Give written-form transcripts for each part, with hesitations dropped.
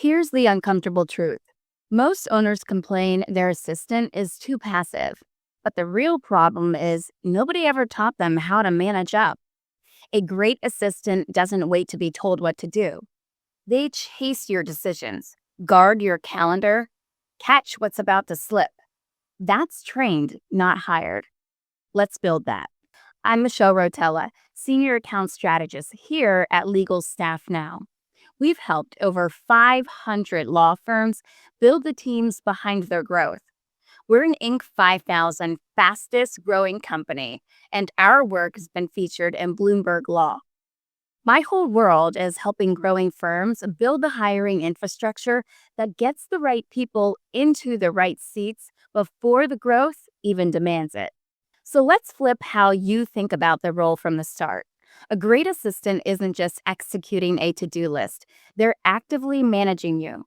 Here's the uncomfortable truth. Most owners complain their assistant is too passive. But the real problem is nobody ever taught them how to manage up. A great assistant doesn't wait to be told what to do. They chase your decisions, guard your calendar, catch what's about to slip. That's trained, not hired. Let's build that. I'm Michelle Rotela, Senior Account Strategist here at Legal Staff Now. We've helped over 500 law firms build the teams behind their growth. We're an Inc. 5000 fastest growing company, and our work has been featured in Bloomberg Law. My whole world is helping growing firms build the hiring infrastructure that gets the right people into the right seats before the growth even demands it. So let's flip how you think about the role from the start. A great assistant isn't just executing a to-do list. They're actively managing you.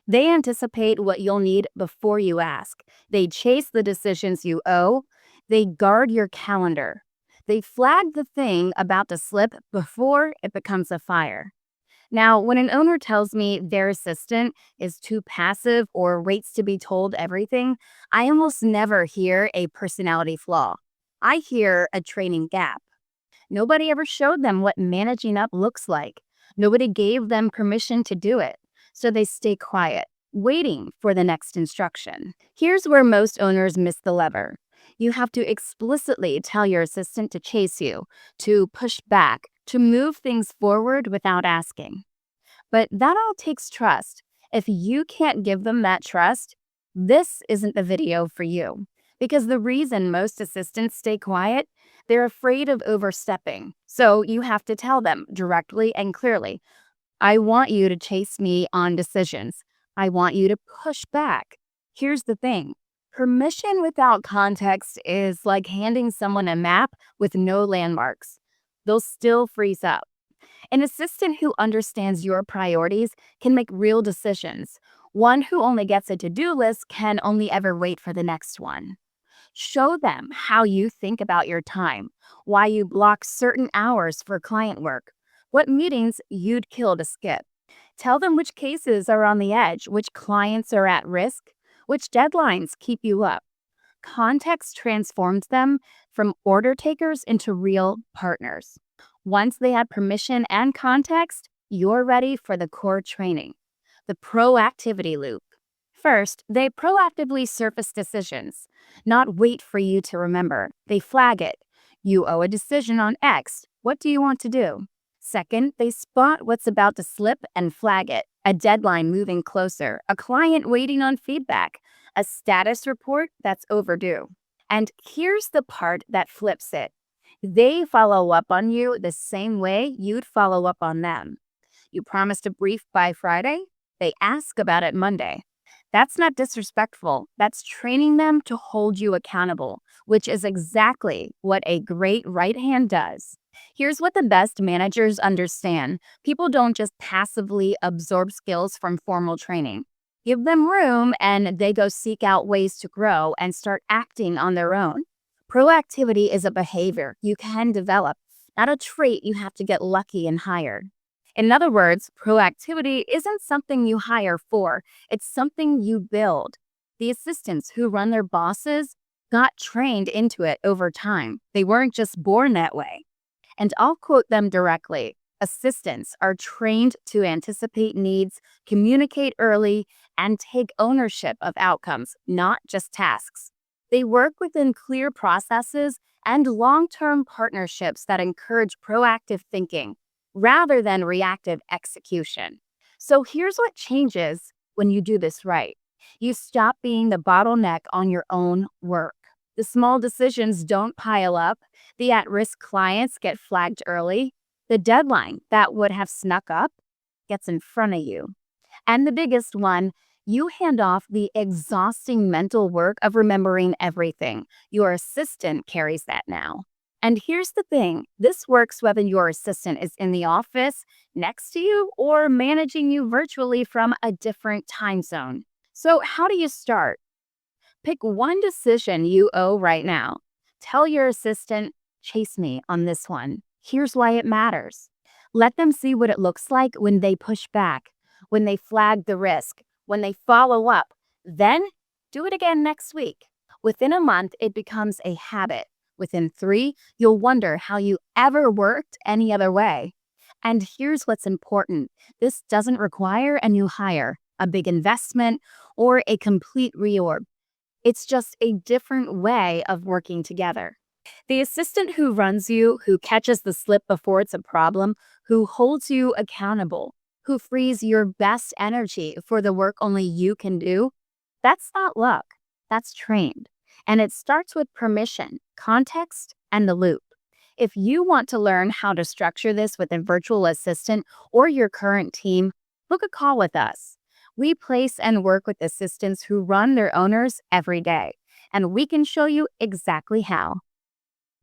They anticipate what you'll need before you ask. They chase the decisions you owe. They guard your calendar. They flag the thing about to slip before it becomes a fire. Now, when an owner tells me their assistant is too passive or waits to be told everything, I almost never hear a personality flaw. I hear a training gap. Nobody ever showed them what managing up looks like. Nobody gave them permission to do it. So they stay quiet, waiting for the next instruction. Here's where most owners miss the lever. You have to explicitly tell your assistant to chase you, to push back, to move things forward without asking. But that all takes trust. If you can't give them that trust, this isn't the video for you. Because the reason most assistants stay quiet, they're afraid of overstepping. So you have to tell them directly and clearly, I want you to chase me on decisions. I want you to push back. Here's the thing. Permission without context is like handing someone a map with no landmarks. They'll still freeze up. An assistant who understands your priorities can make real decisions. One who only gets a to-do list can only ever wait for the next one. Show them how you think about your time, why you block certain hours for client work, what meetings you'd kill to skip. Tell them which cases are on the edge, which clients are at risk, which deadlines keep you up. Context transforms them from order takers into real partners. Once they have permission and context, you're ready for the core training, the proactivity loop. First, they proactively surface decisions, not wait for you to remember. They flag it. You owe a decision on X. What do you want to do? Second, they spot what's about to slip and flag it. A deadline moving closer, a client waiting on feedback, a status report that's overdue. And here's the part that flips it. They follow up on you the same way you'd follow up on them. You promised a brief by Friday, they ask about it Monday. That's not disrespectful. That's training them to hold you accountable, which is exactly what a great right hand does. Here's what the best managers understand. People don't just passively absorb skills from formal training. Give them room and they go seek out ways to grow and start acting on their own. Proactivity is a behavior you can develop, not a trait you have to get lucky and hired. In other words, proactivity isn't something you hire for, it's something you build. The assistants who run their bosses got trained into it over time. They weren't just born that way. And I'll quote them directly. Assistants are trained to anticipate needs, communicate early, and take ownership of outcomes, not just tasks. They work within clear processes and long-term partnerships that encourage proactive thinking rather than reactive execution. So here's what changes when you do this right. You stop being the bottleneck on your own work. The small decisions don't pile up. The at-risk clients get flagged early. The deadline that would have snuck up gets in front of you. And the biggest one, you hand off the exhausting mental work of remembering everything. Your assistant carries that now. And here's the thing, this works whether your assistant is in the office next to you or managing you virtually from a different time zone. So how do you start? Pick one decision you owe right now. Tell your assistant, chase me on this one. Here's why it matters. Let them see what it looks like when they push back, when they flag the risk, when they follow up. Then do it again next week. Within a month, it becomes a habit. Within 3, you'll wonder how you ever worked any other way. And here's what's important: this doesn't require a new hire, a big investment, or a complete reorg. It's just a different way of working together. The assistant who runs you, who catches the slip before it's a problem, who holds you accountable, who frees your best energy for the work only you can do, that's not luck. That's trained. And it starts with permission, context, and the loop. If you want to learn how to structure this with a virtual assistant or your current team, book a call with us. We place and work with assistants who run their owners every day, and we can show you exactly how.